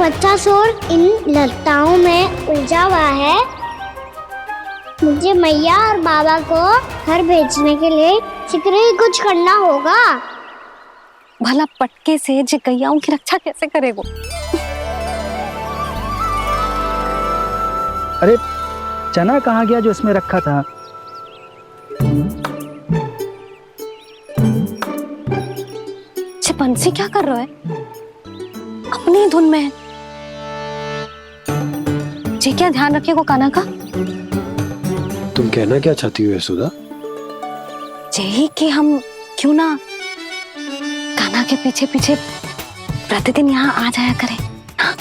बच्चा शोर इन लताओं में उलझा हुआ है। मुझे मैया और बाबा को घर भेजने के लिए शीघ्र ही कुछ करना होगा। भला पटके से गैयाओं की रक्षा कैसे करे वो? अरे चना कहाँ गया जो इसमें रखा था? बंसी क्या कर रहा है? अपनी धुन में है। जी क्या ध्यान रखिएगा कान्हा का। तुम कहना क्या चाहती हो यशोदा? यही कि हम क्यों ना कान्हा के पीछे पीछे प्रतिदिन यहाँ आ जाया करें। हाँ?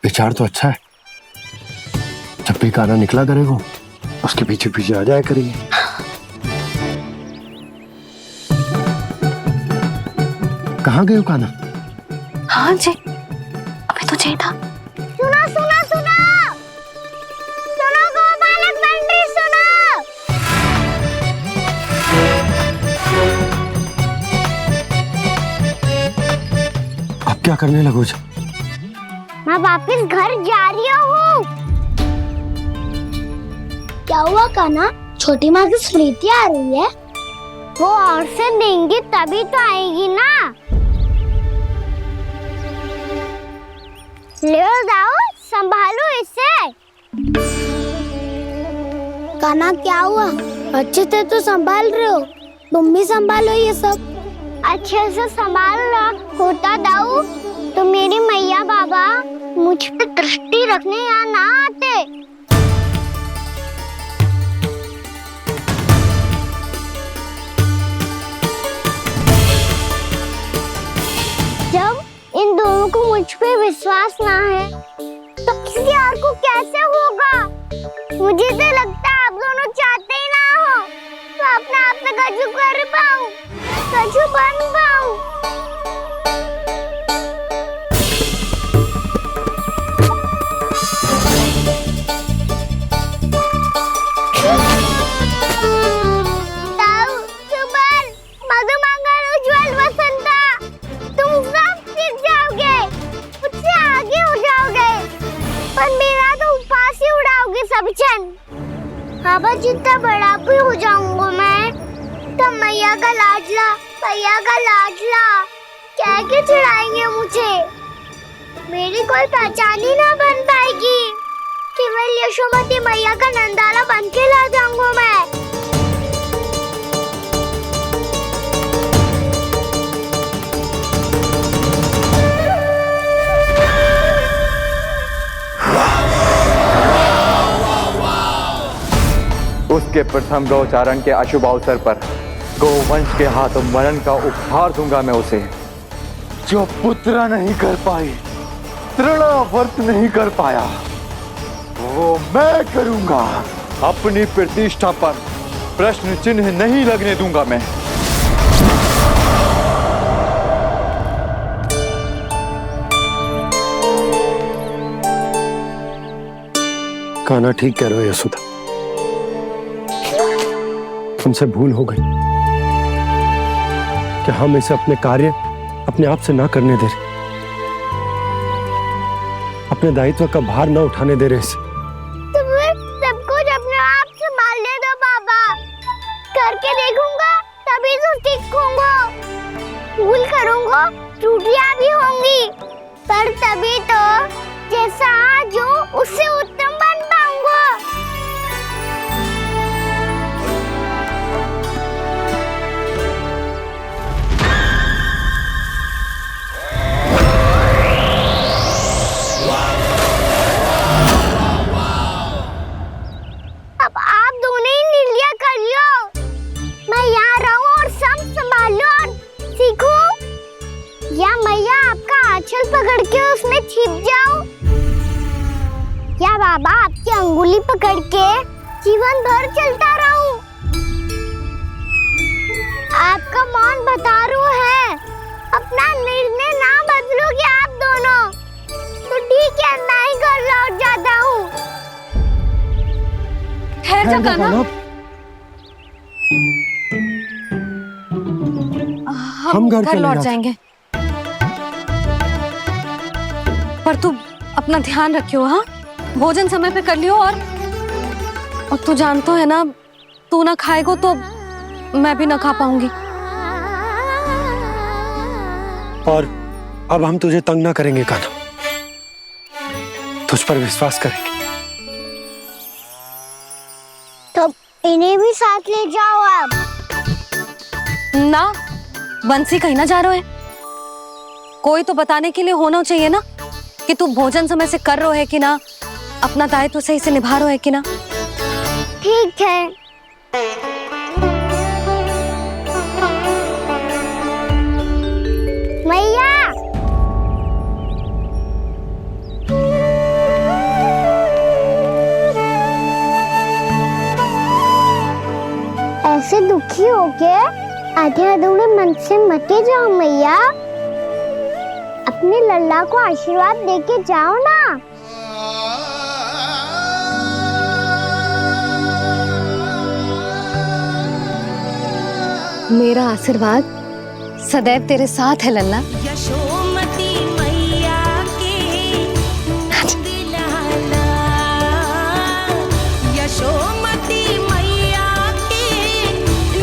विचार तो अच्छा है। जब भी कान्हा निकला करेगा उसके पीछे पीछे आ जाया करेंगे। कहाँ गए हो कान्हा? हाँ जी, अभी तो चाहिए था। सुनो सुनो सुनो सुनो गोपालक बंटी सुनो। अब क्या करने लगो? मैं वापस घर जा रही हूँ। क्या हुआ कान्हा? छोटी माँ की स्मृति आ रही है। वो और से देंगी तभी तो आएगी ना। ले जाओ, संभालो इसे। कान्हा क्या हुआ? अच्छे से तो संभाल रहे हो, तुम भी संभालो ये सब। अच्छे से संभाल लो होता दाऊ तो मेरी मैया बाबा मुझ पे दृष्टि रखने यहाँ ना आते। जब इन दोनों को मुझ पे विश्वास ना है तो किसी और को कैसे होगा? मुझे तो लगता है आप दोनों चाहते ही ना हो तो अपने आप में गजू कर पाऊं, गजू बन पाऊं। बाबा जितना बड़ा भी हो जाऊंगा मैं तब मैया का लाडला कह के चिढ़ाएंगे मुझे। मेरी कोई पहचान ही ना बन पाएगी। केवल यशोमती मैया का नंदाला बन के ला जाऊंगा मैं। उसके प्रथम गौचारण के अशुभ अवसर पर गोवंश के हाथों मरण का उपहार दूंगा मैं उसे। जो पुत्र नहीं कर पाई, तृणावर्त नहीं कर पाया, वो मैं करूंगा। अपनी प्रतिष्ठा पर प्रश्न चिन्ह नहीं लगने दूंगा मैं। कान्हा ठीक कह रहे हो यशोदा, हमसे भूल हो गई कि हम इसे अपने कार्य अपने आप से ना करने दे रहे, अपने दायित्व का भार ना उठाने दे रहे इसे। तो फिर सब कुछ अपने आप संभालने दो बाबा। करके देखूंगा तभी तो सीखूंगा। भूल करूंगा, त्रुटियां भी होंगी, पर तभी तो जैसा आज हूं उससे उत्तम बन पाऊंगा। अब आप दोनों ही निर्णय कर लो। मैं यहाँ रहूं और सब संभालूं और सीखूं, या मैया आपका आंचल पकड़ के उसमें छिप जाऊं, या बाबा आपकी अंगुली पकड़ के जीवन भर चलता रहूं। आपका मौन बतारू है। अपना निर्णय ना बदलोगे आप दोनों तो ठीक है, मैं ही घर लौट जाता हूँ। ठहर जा कान्हा। हम घर लौट चले जाएंगे। पर तू अपना ध्यान रखियो, हाँ? भोजन समय पे कर लियो। और तू जानतो है ना, तू ना खाएगो तो मैं भी ना खा पाऊंगी। और अब हम तुझे तंग ना करेंगे कान्हा, तुझ पर विश्वास करेंगे। तो इन्हें भी साथ ले जाओ अब। ना, बंसी कहीं ना जा रहे है। कोई तो बताने के लिए होना चाहिए ना कि तू भोजन समय से कर रहे है कि ना, अपना दायित्व सही से निभा रहे है कि ना। ठीक है। मैया, ऐसे दुखी हो के आधे अधूरे मन से मत जाओ मैया। अपने लल्ला को आशीर्वाद देके जाओ ना। मेरा आशीर्वाद सदैव तेरे साथ है लल्ला। यशोमती मैया के नंद लाला, यशोमती मैया के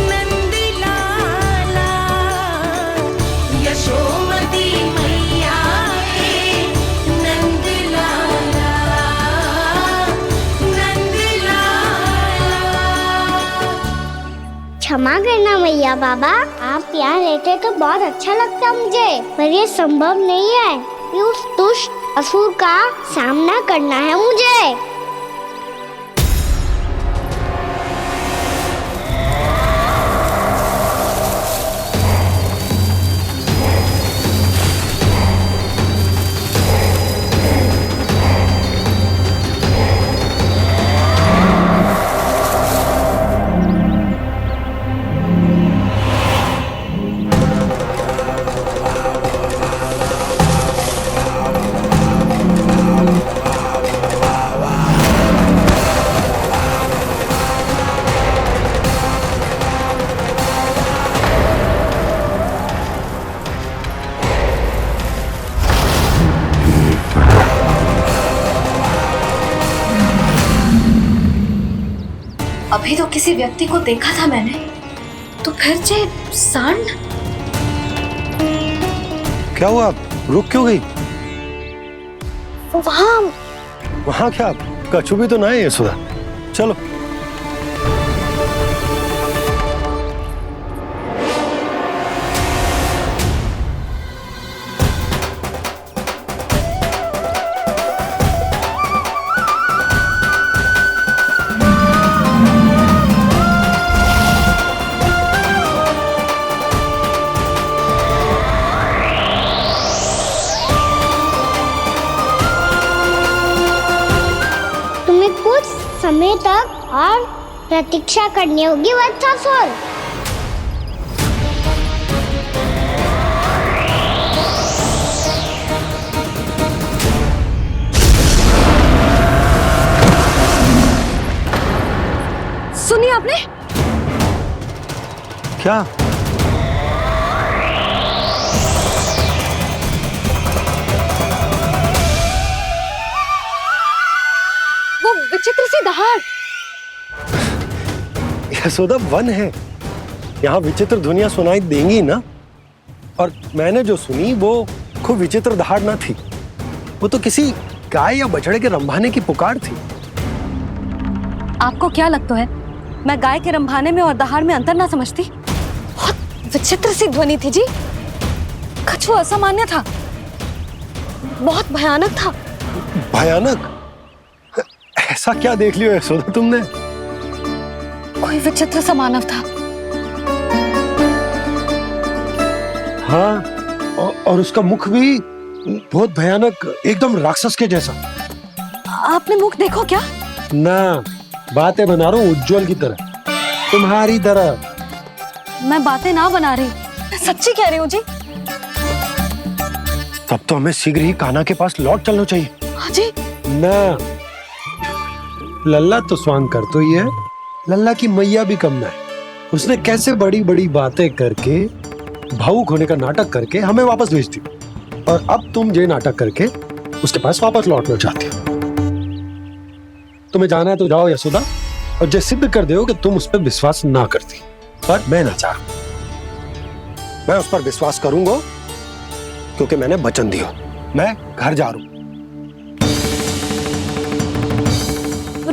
नंद लाला, यशोमती मैया के नंद लाला, नंद लाला। क्षमा करना मैया बाबा, आप यहाँ रहते तो बहुत अच्छा लगता मुझे, पर ये संभव नहीं है। ये उस दुष्ट असुर का सामना करना है मुझे। अभी तो किसी व्यक्ति को देखा था मैंने, तो फिर से सांड। क्या हुआ, रुक क्यों गई? वहां क्या, कछु भी तो ना है यशोदा। चलो। कुछ समय तक और प्रतीक्षा करनी होगी वत्सासुर। सुनिए आपने क्या? विचित्र सी दहाड़। यशोदा, वन है, यहाँ विचित्र ध्वनियां सुनाई देंगी ना। और मैंने जो सुनी वो खूब विचित्र दहाड़ ना थी, वो तो किसी गाय या बछड़े के रंभाने की पुकार थी। आपको क्या लगता है मैं गाय के रंभाने में और दहाड़ में अंतर ना समझती? बहुत विचित्र सी ध्वनि थी जी, कुछ असामान्य था, बहुत भयानक था। भयानक? ऐसा क्या देख लियो यशोदा तुमने? कोई विचित्र सा मानव था। हाँ, और उसका मुख भी बहुत भयानक, एकदम राक्षस के जैसा। आपने मुख देखो क्या? ना, बातें बना रहा हूँ उज्जवल की तरह, तुम्हारी तरह। मैं बातें ना बना रही, मैं सच्ची कह रही हूँ जी। तब तो हमें शीघ्र ही कान्हा के पास लौट चलना चाहिए। हाँ जी। ना, लल्ला तो स्वांग कर तो ही है, लल्ला की मैया भी कम ना है। उसने कैसे बड़ी बड़ी बातें करके, भावुक होने का नाटक करके हमें वापस भेज दी, और अब तुम ये नाटक करके उसके पास वापस लौटना चाहती हो। तुम्हें जाना है तो जाओ यशोदा, और जो सिद्ध कर दो कि तुम उस पर विश्वास ना करती। पर मैं ना चाहूं, मैं उस पर विश्वास करूंगा क्योंकि मैंने वचन दिया। मैं घर जा रहा हूं।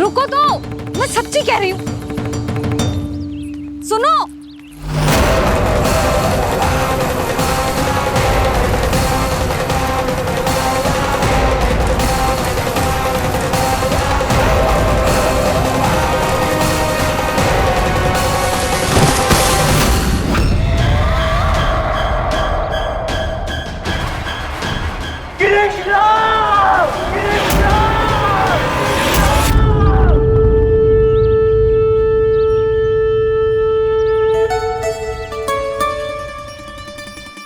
रुको तो, मैं सच्ची कह रही हूँ। सुनो,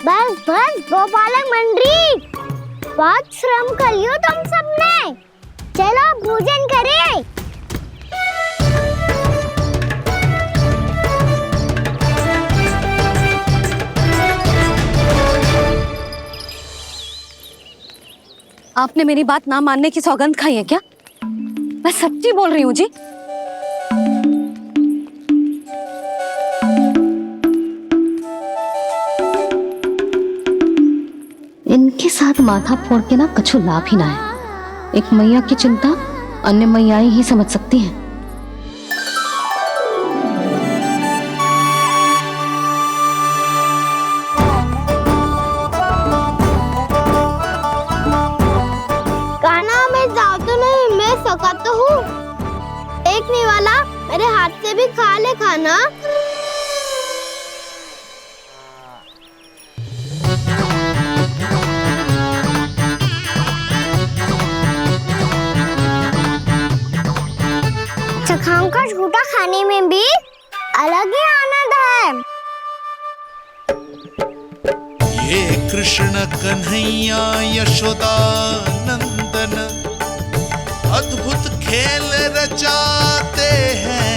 बस बस गोपालक मंडली, बहुत श्रम कर लियो तुम सबने। चलो भोजन करें। आपने मेरी बात ना मानने की सौगंध खाई है क्या? मैं सच्ची बोल रही हूँ जी। इनके साथ माथा फोड़ के ना कछु लाभ ही ना है। एक मैया की चिंता अन्य मैयाएं ही समझ सकती हैं। कान्हा, मैं जाऊँ तो नहीं, मैं सका तो हूँ। एक नहीं वाला मेरे हाथ से भी खा ले खाना। चखाओं का झूठा खाने में भी अलग ही आनंद है। ये कृष्ण कन्हैया यशोदा नंदन अद्भुत खेल रचाते हैं,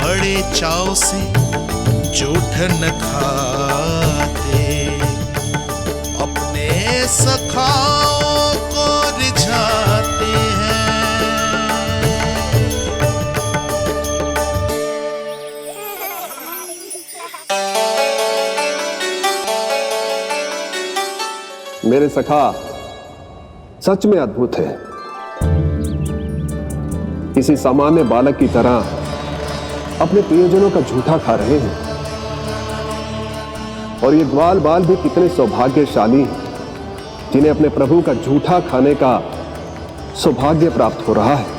बड़े चाव से जूठन खाते, अपने सखाओं को रिझाते हैं। मेरे सखा सच में अद्भुत है। किसी सामान्य बालक की तरह अपने प्रियजनों का झूठा खा रहे हैं, और ये ग्वाल बाल भी कितने सौभाग्यशाली हैं जिन्हें अपने प्रभु का झूठा खाने का सौभाग्य प्राप्त हो रहा है।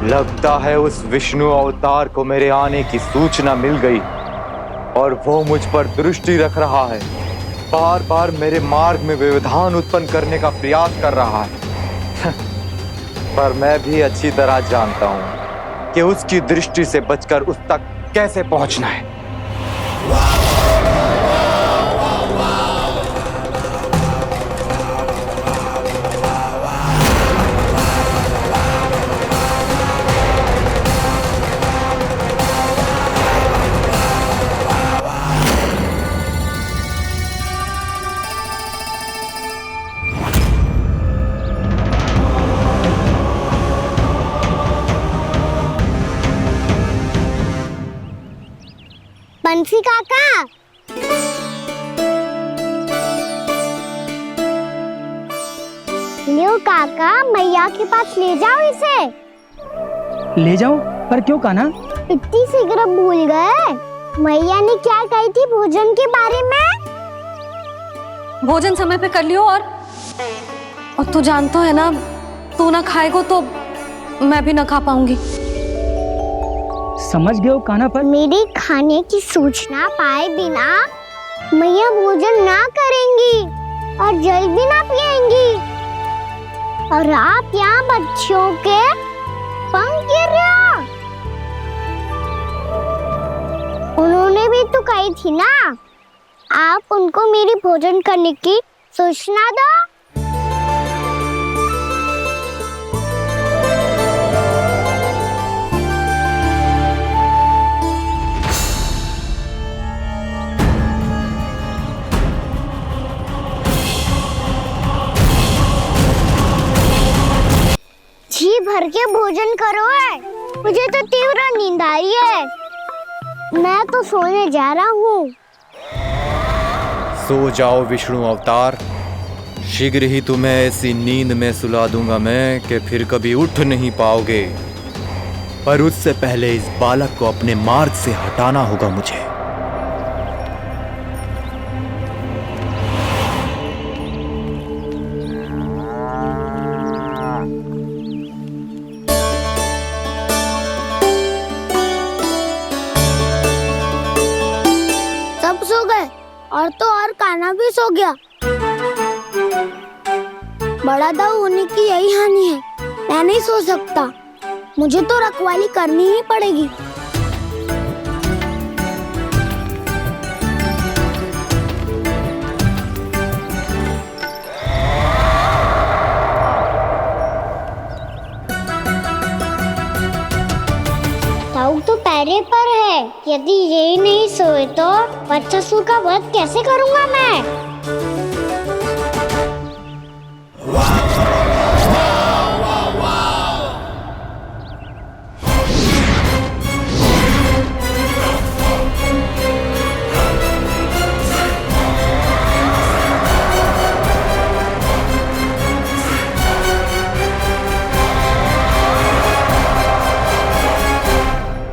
लगता है उस विष्णु अवतार को मेरे आने की सूचना मिल गई और वो मुझ पर दृष्टि रख रहा है। बार बार मेरे मार्ग में व्यवधान उत्पन्न करने का प्रयास कर रहा है। पर मैं भी अच्छी तरह जानता हूं कि उसकी दृष्टि से बचकर उस तक कैसे पहुंचना है। बंसी काका, लियो काका, मैया के पास ले जाओ इसे। ले जाओ, पर क्यों कान्हा? इतनी शीघ्र भूल गए? मैया ने क्या कही थी भोजन के बारे में? भोजन समय पे कर लियो। और तू जानता है ना, तू ना खाएगो तो मैं भी ना खा पाऊंगी। समझ गए हो कान्हा, पर मेरे खाने की सूचना पाए बिना मैया भोजन ना करेंगी और जल भी ना पिएंगी, और आप यहाँ बच्चों के पंख गिर रहे हो। उन्होंने भी तो कही थी ना, आप उनको मेरी भोजन करने की सूचना दो। भोजन करो है। मुझे तो तीव्र नींद आ रही है। मैं तो सोने जा रहा हूँ। सो जाओ विष्णु अवतार, शीघ्र ही तुम्हें ऐसी नींद में सुला दूंगा मैं कि फिर कभी उठ नहीं पाओगे। पर उससे पहले इस बालक को अपने मार्ग से हटाना होगा मुझे। सब सो गए और तो और कान्हा भी सो गया। बड़ा दाऊ होने की यही हानि है। मैं नहीं सो सकता। मुझे तो रखवाली करनी ही पड़ेगी। दाऊ तो पैरे पर है। यदि यही नहीं सोए तो बच्चासुर का वध कैसे करूंगा मैं?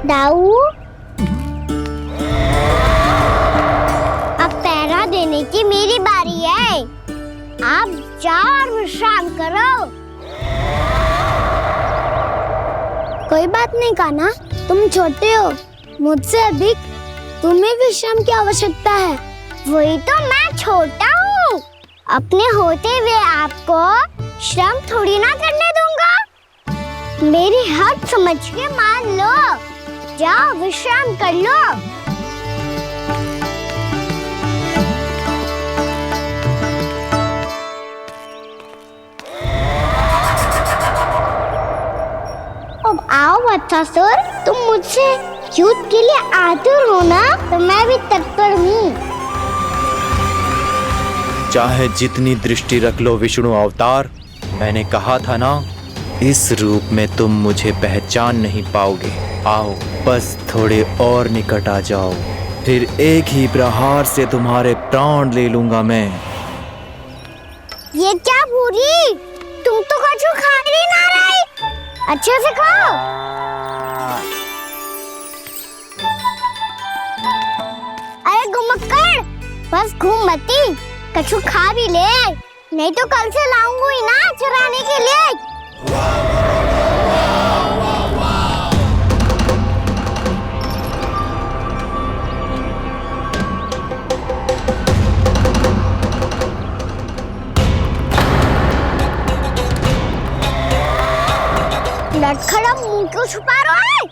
दाऊ, अब पहरा देने की मेरी बारी है। आप जाओ और विश्राम करो। कोई बात नहीं कान्हा, तुम छोटे हो। मुझसे अधिक तुम्हें विश्राम की आवश्यकता है। वही तो मैं छोटा हूँ। अपने होते हुए आपको श्रम थोड़ी ना करने दूंगा। मेरी हद समझ के मान लो। जाओ विश्राम कर लो। अब आओ बच्चासुर, तुम मुझसे युद्ध के लिए आतुर हो ना? तो मैं भी तत्पर हूँ। चाहे जितनी दृष्टि रख लो विष्णु अवतार, मैंने कहा था ना, इस रूप में तुम मुझे पहचान नहीं पाओगे। आओ बस थोड़े और निकट आ जाओ, फिर एक ही प्रहार से तुम्हारे प्राण ले लूंगा मैं। ये क्या पूरी? तुम तो कछु खा ही ना रही। अच्छे से खाओ। अरे घुमक्कड़, बस घूम मती, कछु खा भी ले, नहीं तो कल से लाऊंगी ना चराने के लिए। लटखड़ा मुंह क्यों छुपा रहा है?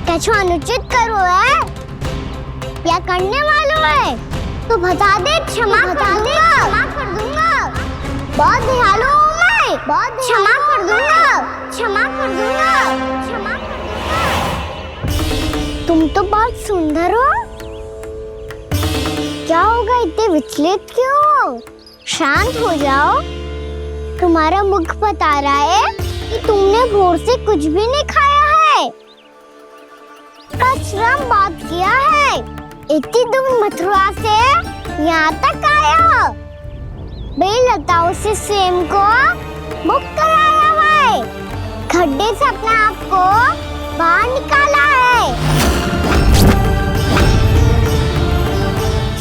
कछु अनुचित करो है या करने वालों है तो बता दे, क्षमा कर दूंगा। बहुत दयालु हूँ मैं, बहुत क्षमा कर दूंगा। तुम तो बहुत सुंदर हो। क्या होगा, इतने विचलित क्यों हो? शांत हो जाओ। तुम्हारा मुख बता रहा है कि तुमने भोर से कुछ भी नहीं खाया है। श्रम बात किया है। इतनी दूर मथुरा से यहाँ तक आया हो। बेलताओं से सेम को मुक्त कराया हुआ है। खड्डे से अपने आप को बाहर निकाला है।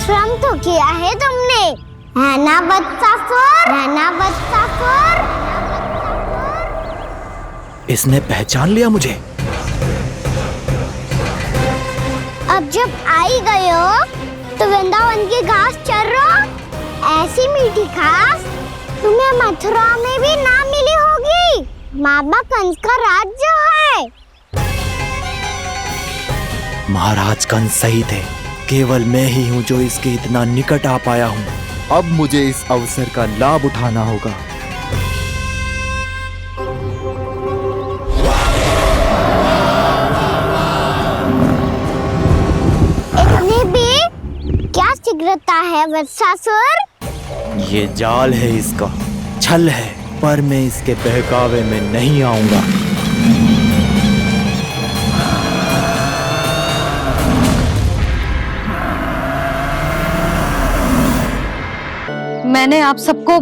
श्रम तो किया है तुमने, है ना बच्चासुर? इसने पहचान लिया मुझे। अब जब आई गए हो तो वृंदावन की घास चर रहो। ऐसी मीठी घास तुम्हें मथुरा में भी ना मिली होगी। मामा कंस का राज्य है। महाराज कंस सही थे, केवल मैं ही हूँ जो इसके इतना निकट आ पाया हूँ। अब मुझे इस अवसर का लाभ उठाना होगा। इतने भी क्या शीघ्रता है वत्सासुर? ये जाल है इसका, छल है, पर मैं इसके बहकावे में नहीं आऊंगा। मैंने आप सबको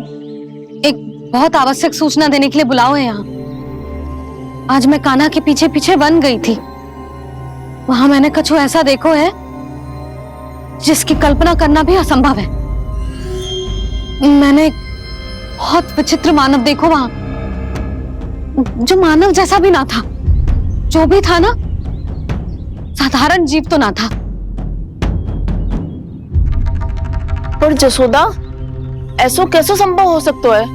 एक बहुत आवश्यक सूचना देने के लिए बुलाओ है यहाँ। आज मैं कान्हा के पीछे पीछे वन गई थी। वहां मैंने कछु ऐसा देखो है जिसकी कल्पना करना भी असंभव है। मैंने एक बहुत विचित्र मानव देखो वहां, जो मानव जैसा भी ना था। जो भी था ना, साधारण जीव तो ना था। पर जसोदा, ऐसो कैसे संभव हो सकता है?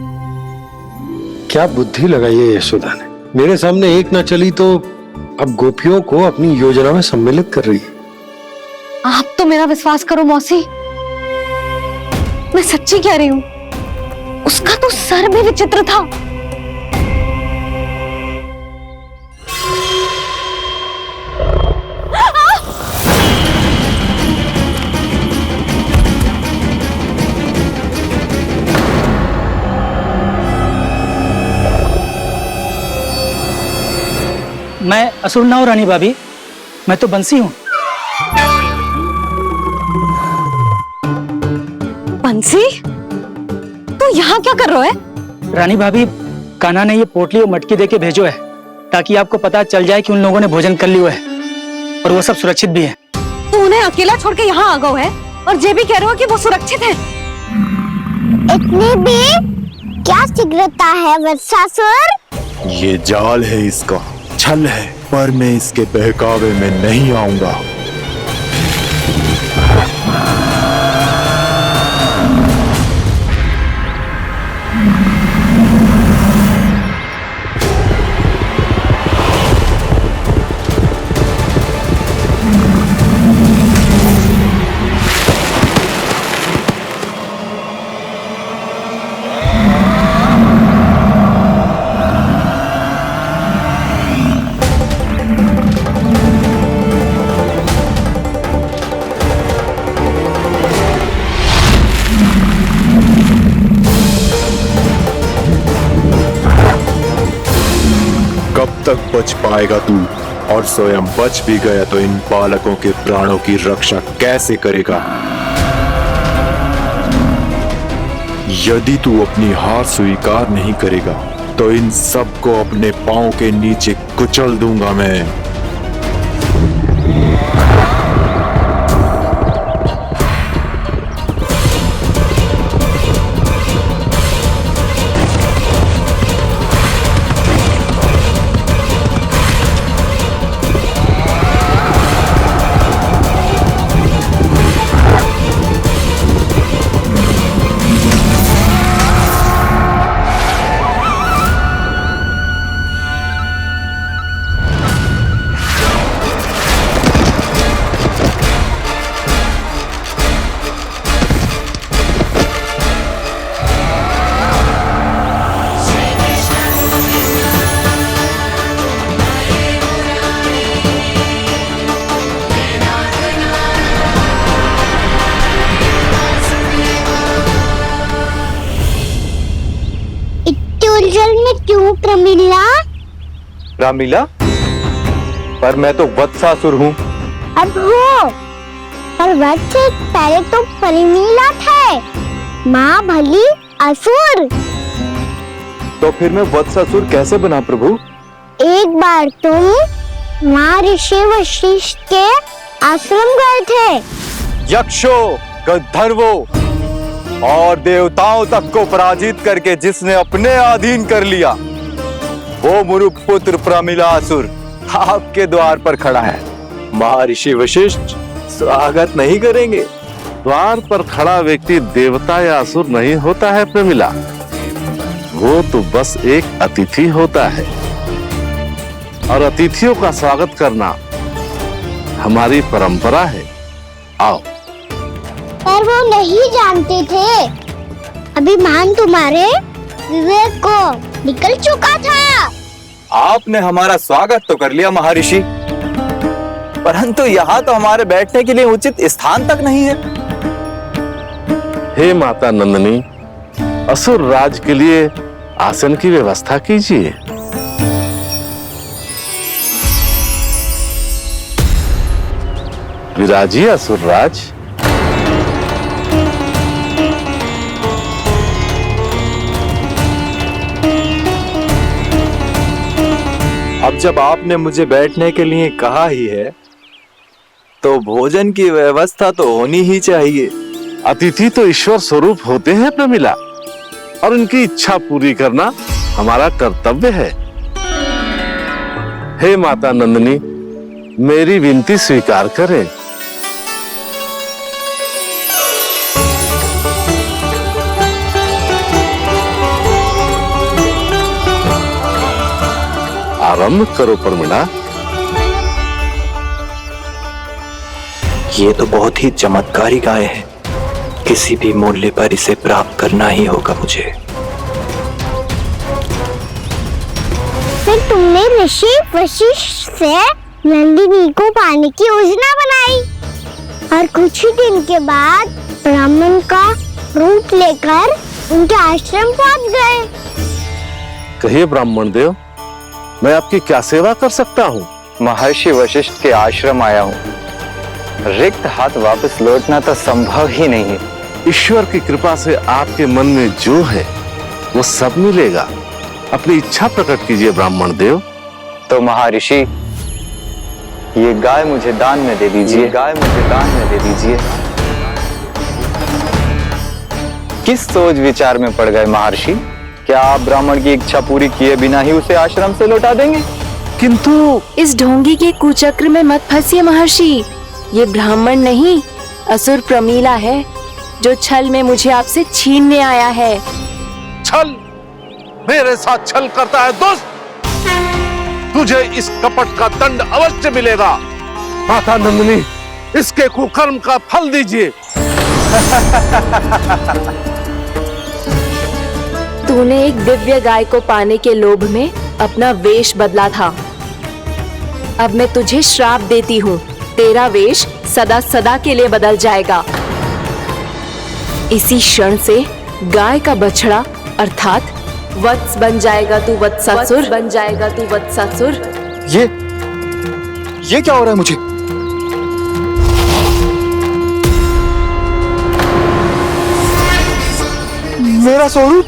क्या बुद्धि लगाई है यशोदा ने। मेरे सामने एक ना चली तो अब गोपियों को अपनी योजना में सम्मिलित कर रही है। आप तो मेरा विश्वास करो मौसी, मैं सच्ची कह रही हूं। उसका तो सर भी विचित्र था। मैं असुर ना हूं रानी भाभी, मैं तो बंसी हूँ। बंसी, तू यहाँ क्या कर रहा है? रानी भाभी, कान्हा ने ये पोटली और मटकी देके भेजो है ताकि आपको पता चल जाए कि उन लोगों ने भोजन कर लिया है और वो सब सुरक्षित भी है। तू उन्हें अकेला छोड़ के यहाँ आ गए है और ये भी कह रहे हो कि वो सुरक्षित है। इतनी भी क्या शीघ्रता है वत्सासुर? ये जाल है, इसका छल है, पर मैं इसके बहकावे में नहीं आऊंगा। कब तक बच पाएगा तू? और स्वयं बच भी गया तो इन बालकों के प्राणों की रक्षा कैसे करेगा? यदि तू अपनी हार स्वीकार नहीं करेगा तो इन सबको अपने पांव के नीचे कुचल दूंगा मैं। उलझन में क्यों प्रमिला? रामलीला, पर मैं तो वत्सासुर हूँ। अब हो, पर वत्स से पहले तो परिमीला थे, माँ भली असुर। तो फिर मैं वत्सासुर कैसे बना प्रभु? एक बार तुम माँ ऋषि वशिष्ठ के आश्रम गए थे। यक्षों, गंधर्वों और देवताओं तक को पराजित करके जिसने अपने अधीन कर लिया, वो मुरुपुत्र प्रमिलासुर आपके द्वार पर खड़ा है। महर्षि वशिष्ठ स्वागत नहीं करेंगे। द्वार पर खड़ा व्यक्ति देवता या असुर नहीं होता है प्रमिला, वो तो बस एक अतिथि होता है और अतिथियों का स्वागत करना हमारी परंपरा है। आओ। पर वो नहीं जानते थे, अभिमान तुम्हारे विवेक को निकल चुका था। आपने हमारा स्वागत तो कर लिया महर्षि, परंतु यहाँ तो हमारे बैठने के लिए उचित स्थान तक नहीं है। हे माता नंदिनी, असुर राज के लिए आसन की व्यवस्था कीजिए। विराजिए असुर राज। अब जब आपने मुझे बैठने के लिए कहा ही है तो भोजन की व्यवस्था तो होनी ही चाहिए। अतिथि तो ईश्वर स्वरूप होते हैं प्रमिला, और उनकी इच्छा पूरी करना हमारा कर्तव्य है। हे माता नंदिनी, मेरी विनती स्वीकार करें। आरंभ करो प्रमिला। ये तो बहुत ही चमत्कारी गाय है, किसी भी मूल्य पर इसे प्राप्त करना ही होगा मुझे। फिर तुमने ऋषि वशिष्ठ से नंदिनी को पाने की योजना बनाई और कुछ ही दिन के बाद ब्राह्मण का रूप लेकर उनके आश्रम पहुंच गए। कहिए ब्राह्मण देव, मैं आपकी क्या सेवा कर सकता हूँ? महर्षि वशिष्ठ के आश्रम आया हूँ। रिक्त हाथ वापस लौटना तो संभव ही नहीं है। ईश्वर की कृपा से आपके मन में जो है वो सब मिलेगा। अपनी इच्छा प्रकट कीजिए ब्राह्मण देव। तो महर्षि, ये गाय मुझे दान में दे दीजिए। गाय मुझे दान में दे दीजिए। किस सोच विचार में पड़ गए महर्षि? क्या आप ब्राह्मण की इच्छा पूरी किए बिना ही उसे आश्रम से लौटा देंगे? किंतु इस ढोंगी के कुचक्र में मत फंसिए महर्षि। ये ब्राह्मण नहीं, असुर प्रमीला है, जो छल में मुझे आपसे छीनने आया है। छल? मेरे साथ छल करता है दुष्ट? तुझे इस कपट का दंड अवश्य मिलेगा। माता नंदिनी, इसके कुकर्म का फल दीजिए। तूने एक दिव्य गाय को पाने के लोभ में अपना वेश बदला था। अब मैं तुझे श्राप देती हूँ, तेरा वेश सदा सदा के लिए बदल जाएगा। इसी क्षण से गाय का बछड़ा अर्थात वत्स बन जाएगा तू वत्सासुर। बन जाएगा तू वत्सासुर। ये क्या हो रहा है मुझे? मेरा स्वरूप?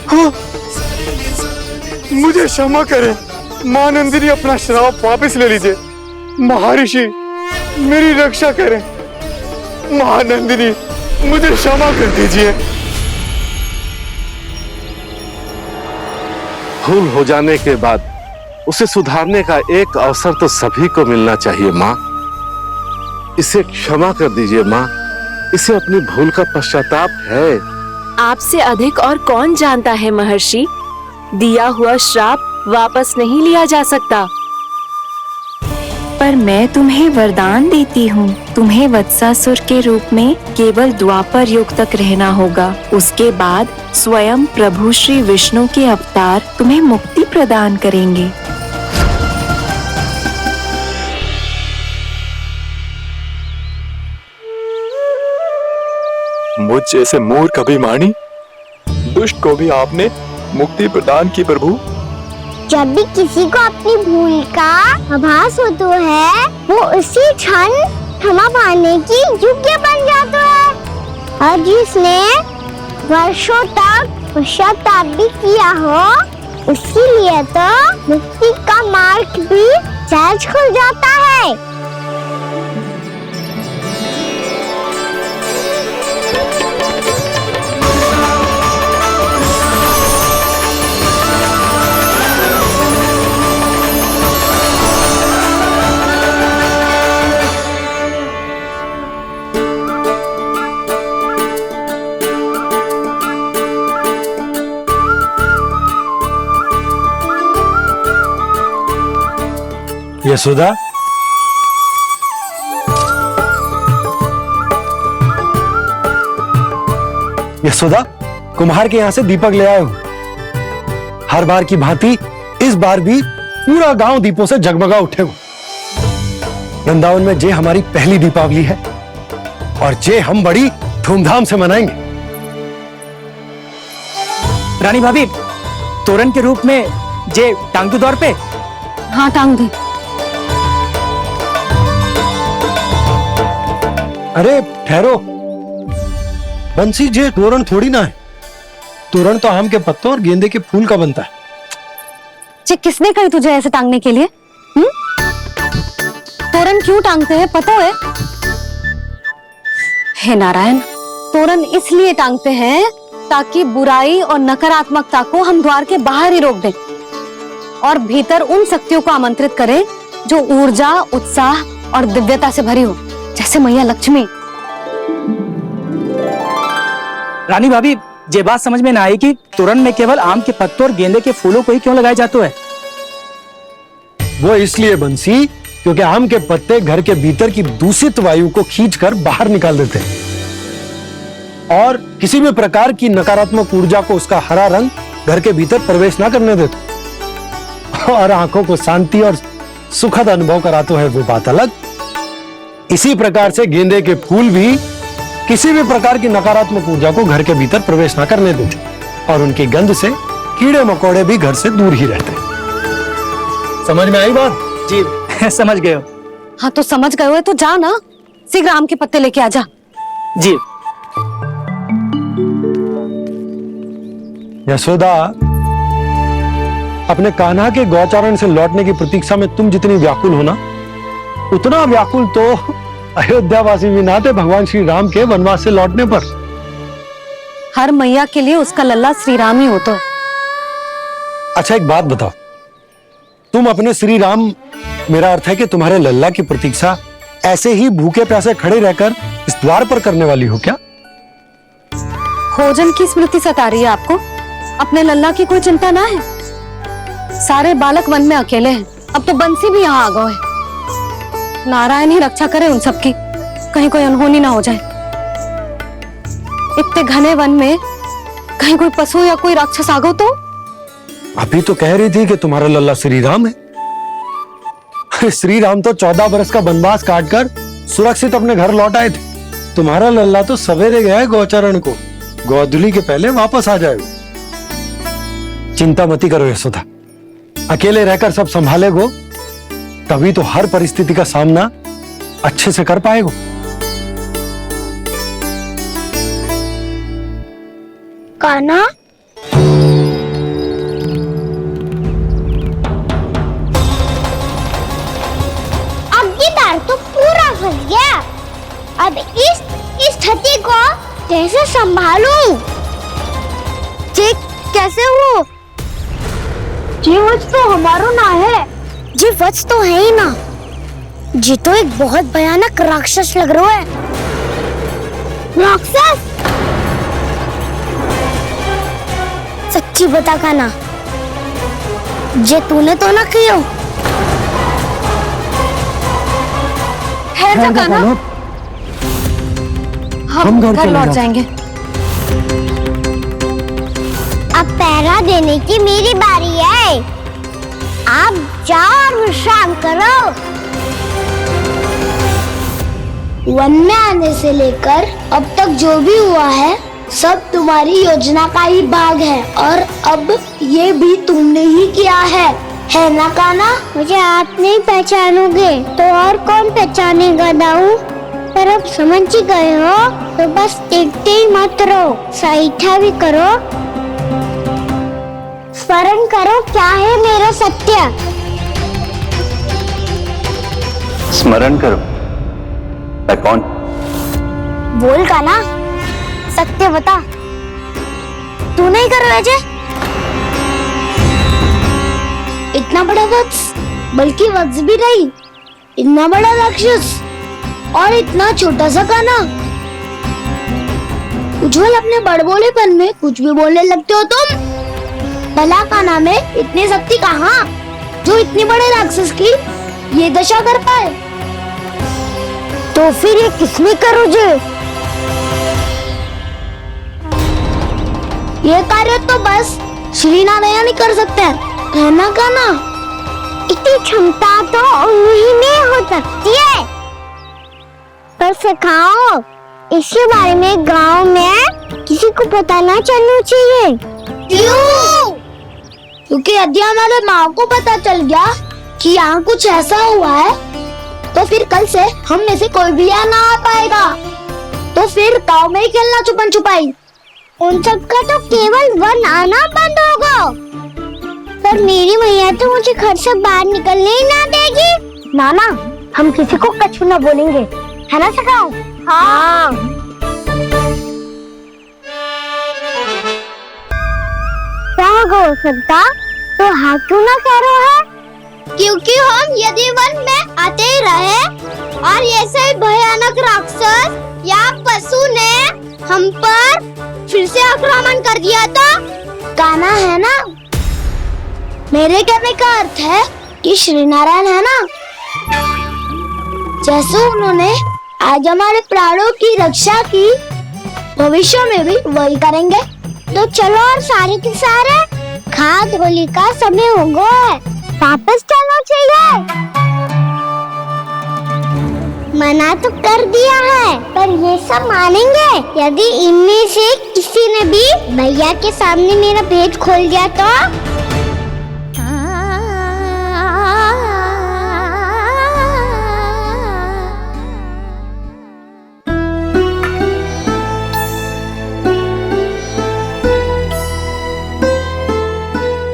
हाँ। मुझे क्षमा करें मां नंदिनी, अपना श्राप वापस ले लीजिए। महर्षि, मेरी रक्षा करें। मां नंदिनी, मुझे क्षमा कर दीजिए। भूल हो जाने के बाद उसे सुधारने का एक अवसर तो सभी को मिलना चाहिए माँ। इसे क्षमा कर दीजिए माँ, इसे अपनी भूल का पश्चाताप है। आपसे अधिक और कौन जानता है महर्षि, दिया हुआ श्राप वापस नहीं लिया जा सकता। पर मैं तुम्हें वरदान देती हूँ, तुम्हें वत्सासुर के रूप में केवल द्वापर युग तक रहना होगा। उसके बाद स्वयं प्रभु श्री विष्णु के अवतार तुम्हें मुक्ति प्रदान करेंगे। मुझ जैसे मूर्ख अभिमानी दुष्ट को भी आपने मुक्ति प्रदान की प्रभु। जब भी किसी को अपनी भूल का आभास होता है, वो उसी क्षण क्षमा पाने की योग्य बन जाता है। और जिसने वर्षों तक पश्चाताप भी किया हो, उसके लिए तो मुक्ति का मार्ग भी सहज खुल जाता है। यशोदा, यशोदा, कुम्हार के यहाँ से दीपक ले आया हूं। हर बार की भांति इस बार भी पूरा गांव दीपों से जगमगा उठे हो। वृंदावन में जे हमारी पहली दीपावली है और जे हम बड़ी धूमधाम से मनाएंगे। रानी भाभी, तोरण के रूप में जे टांग दो दौर पे। हाँ, टांग दे। अरे ठहरो, बंसी, जे तोरण थोड़ी ना है। तोरण तो आम के पत्तों और गेंदे के फूल का बनता है। ये किसने कही तुझे ऐसे टांगने के लिए? तोरण क्यों टांगते हैं पता है? हे नारायण, तोरण इसलिए टांगते हैं ताकि बुराई और नकारात्मकता को हम द्वार के बाहर ही रोक दें और भीतर उन शक्तियों को आमंत्रित करें जो ऊर्जा, उत्साह और दिव्यता से भरी हो, जैसे मैया लक्ष्मी। रानी भाभी, ये बात समझ में ना आई कि तोरण में केवल आम के पत्तों और गेंदे के फूलों को ही क्यों लगाया जाता है? वो इसलिए बंसी, क्योंकि आम के पत्ते घर के भीतर की दूषित वायु को खींचकर बाहर निकाल देते हैं और किसी भी प्रकार की नकारात्मक ऊर्जा को उसका हरा रंग घर के भीतर प्रवेश ना करने देते और आंखों को शांति और सुखद अनुभव कराते है, वो बात अलग। इसी प्रकार से गेंदे के फूल भी किसी भी प्रकार की नकारात्मक ऊर्जा को घर के भीतर प्रवेश ना करने देते और उनकी गंध से कीड़े मकोड़े भी घर से दूर ही रहते। समझ में आई बात? जी समझ गए हो। हाँ तो समझ गए हो तो जा ना, शीघ्र आम के पत्ते लेके आ जा। जी। यशोदा, अपने कान्हा के गौचारण से लौटने की प्रतीक्षा में तुम जितनी व्याकुल हो ना, उतना व्याकुल तो अयोध्यावासी भी ना थे भगवान श्री राम के वनवास से लौटने पर। हर मैया के लिए उसका लल्ला श्री राम ही होता है। अच्छा एक बात बताओ, तुम अपने श्री राम, मेरा अर्थ है कि तुम्हारे लल्ला की प्रतीक्षा ऐसे ही भूखे प्यासे खड़े रहकर इस द्वार पर करने वाली हो क्या? भोजन की स्मृति सता रही है आपको? अपने लल्ला की कोई चिंता ना है। सारे बालक वन में अकेले हैं, अब तो बंसी भी यहाँ आ गए हैं। नारायण ही रक्षा करे उन सबकी, कहीं कोई अनहोनी ना हो जाए। इतने घने वन में कहीं कोई पशु या कोई राक्षस आ गो तो? अभी तो कह रही थी कि तुम्हारा लल्ला श्री राम है। श्री राम तो 14 बरस का वनवास काटकर सुरक्षित अपने घर लौट आए थे। तुम्हारा लल्ला तो सवेरे गया है गौचरण को, गोधूली के पहले वापस आ जाएगा। चिंता मती करो यशोदा, अकेले रहकर सब संभालेगो तभी तो हर परिस्थिति का सामना अच्छे से कर पाएगो। कान्हा, अब की बार तो पूरा फंस गया। अब इस स्थिति को कैसे संभालूं? जी कैसे हो? जी वच तो हमारो ना है। जी वच तो है ही ना। जी तो एक बहुत भयानक राक्षस लग रहा है। राक्षस? सच्ची बता कान्हा, जे तूने तो ना कियो? ठहर जा कान्हा, हम घर लौट जाएंगे। अब पहरा देने की मेरी बारी है। आप जाओ और विश्राम करो। वन में आने से लेकर अब तक जो भी हुआ है सब तुम्हारी योजना का ही भाग है और अब ये भी तुमने ही किया है ना कान्हा? मुझे आप नहीं पहचानोगे तो और कौन पहचानेगा दाऊ? पर अब समझ ही गए हो तो बस देखते ही मत रहो, सहीठा भी करो, स्मरण करो क्या है मेरा सत्य। स्मरण करो? मैं कौन? बोल कान्हा, सत्य बता। तू नहीं कर रहा है? इतना बड़ा वत्स, बल्कि वत्स भी नहीं, इतना बड़ा राक्षस और इतना छोटा सा कान्हा। उज्जवल अपने बड़बोलेपन में कुछ भी बोलने लगते हो तुम। भला कान्हा में इतनी शक्ति कहाँ जो इतनी बड़े राक्षस की ये दशा कर पाए? तो फिर ये किसने करो जे? ये कार्य तो बस श्री नारायण ही कर सकते हैं, है ना कान्हा? इतनी क्षमता तो उन्हीं में हो सकती है, पर सिखाओ इसके बारे में गांव में किसी को पता ना चलना चाहिए। क्यों? क्योंकि यदि हमारे माँ को पता चल गया कि यहाँ कुछ ऐसा हुआ है तो फिर कल से हम में से कोई भी यहाँ ना आ पाएगा। तो फिर गांव में ही खेलना छुपन छुपाई। उन सबका तो केवल वन आना बंद होगा। पर मेरी मैया तो मुझे घर से बाहर निकलने ही ना देगी। नाना, हम किसी को कछु ना बोलेंगे, है ना सखाओ? हाँ। क्या हो सकता तो हाँ क्यों ना कह रहा है? क्योंकि हम यदि वन में आते ही रहे और ऐसे भयानक राक्षस या पशु ने हम पर फिर से आक्रमण कर दिया तो कान्हा है ना, मेरे कहने का अर्थ है कि श्री नारायण है ना, जैसे उन्होंने आज हमारे प्राणों की रक्षा की, भविष्य में भी वही करेंगे। तो चलो और सारे के सारे खाद होली का समय हो गया है, वापस चलना चाहिए। मना तो कर दिया है, पर ये सब मानेंगे यदि इनमें से किसी ने भी भैया के सामने मेरा पेट खोल दिया तो?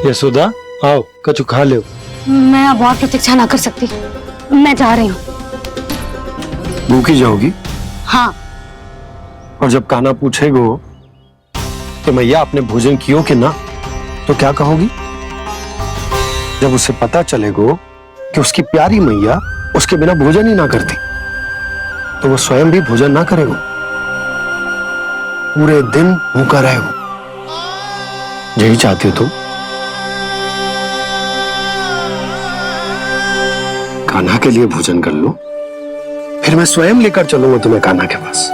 यशोदा, आओ कछु खा लो। मैं अब और प्रतीक्षा ना कर सकती, मैं जा रही हूँ। भूखी जाओगी? हाँ। और जब कान्हा पूछेगो कि मैया आपने भोजन कियो कि ना, तो क्या कहोगी? जब उसे पता चलेगो कि उसकी प्यारी मैया उसके बिना भोजन ही ना करती, तो वो स्वयं भी भोजन ना करेगो, पूरे दिन भूखा रहेगो। यही चाहती हो तुम? कान्हा के लिए भोजन कर लो, फिर मैं स्वयं लेकर चलूंगा तुम्हें कान्हा के पास।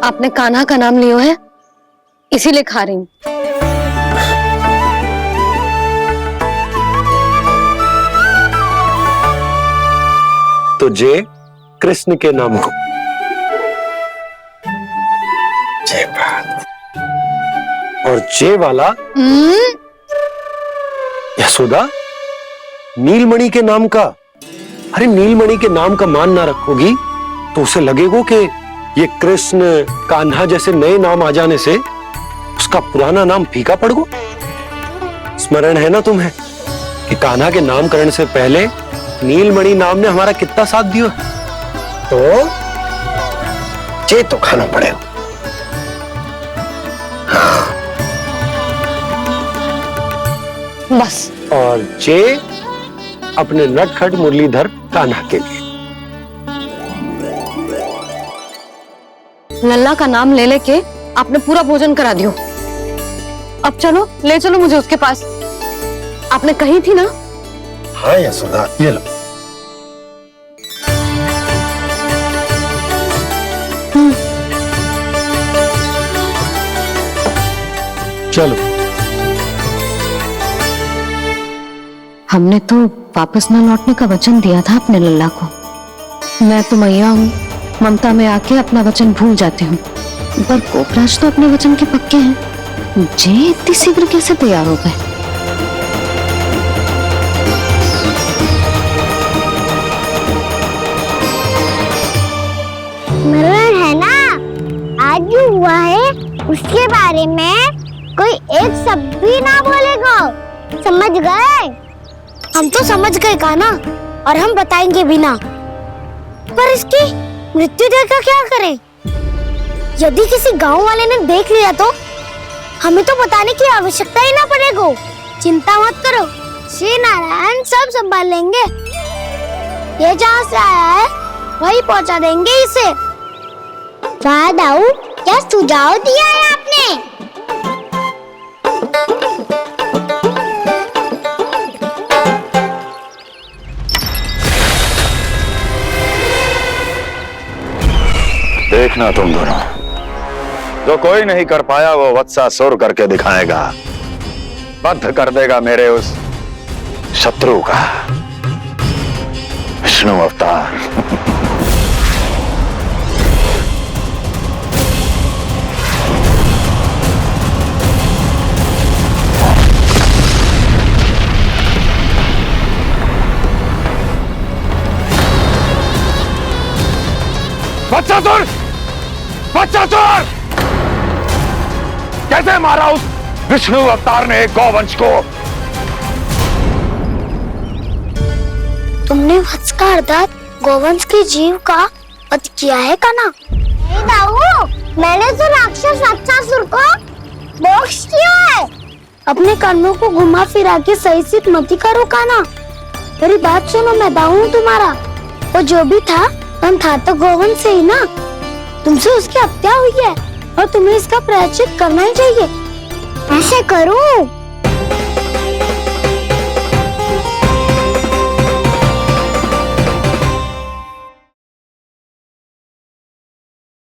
आपने कान्हा का नाम लियो है, इसीलिए खा रही हूँ। तो जय कृष्ण के नाम को। जय बात। और जय वाला यशोदा, नीलमणि के नाम का। अरे नीलमणि के नाम का मान ना रखोगी तो उसे लगेगा कि ये कृष्ण कान्हा जैसे नए नाम आ जाने से उसका पुराना नाम फीका पड़ गो। स्मरण है ना तुम्हें कि कान्हा के नामकरण से पहले नीलमणि नाम ने हमारा कितना साथ दिया, तो चे तो खाना पड़ेगा। हाँ। बस। और चे अपने नटखट मुरलीधर कान्हा के लिए। लल्ला का नाम ले लेके आपने पूरा भोजन करा दियो। अब चलो, ले चलो मुझे उसके पास। आपने कही थी ना? हाँ यशोदा, ये लो। चलो। हमने तो वापस न लौटने का वचन दिया था अपने लल्ला को। मैं तो मैया हूँ, ममता में आके अपना वचन भूल जाती हूँ, पर गोपराज तो अपने वचन के पक्के हैं। जे इतनी शीघ्र कैसे तैयार हो गए? मरण है ना, आज जो हुआ है उसके बारे में कोई एक शब्द भी ना बोलेगा, समझ गए? हम तो समझ गए कान्हा, और हम बताएंगे भी ना। पर इसकी मृत्यु देखकर क्या करें? यदि किसी गांव वाले ने देख लिया तो हमें तो बताने की आवश्यकता ही ना पड़ेगा। चिंता मत करो, श्री नारायण सब संभाल लेंगे। ये जहाँ से आया है वही पहुँचा देंगे इसे। दाऊ, क्या सुझाव दिया है आपने? देखना तुम दोनों, जो कोई नहीं कर पाया वो वत्सासुर करके दिखाएगा, बद्ध कर देगा मेरे उस शत्रु का विष्णु अवतार। वत्सासुर! वत्सासुर! कैसे मारा उस विष्णु अवतार ने गौवंश को? तुमने वत्स का अर्थात गोवंश के जीव का वध किया है कान्हा? नहीं दाऊ, मैंने तो राक्षस वत्सासुर को मोक्ष किया है। अपने कर्मों को घुमा फिरा के सही सिद्ध मत करो कान्हा। मेरी बात सुनो, मैं दाऊ हूँ तुम्हारा। वो जो भी था तो गोवंश से ही ना। तुमसे उसकी हत्या हुई है और तुम्हें इसका प्रायश्चित करना ही चाहिए। ऐसे करूँ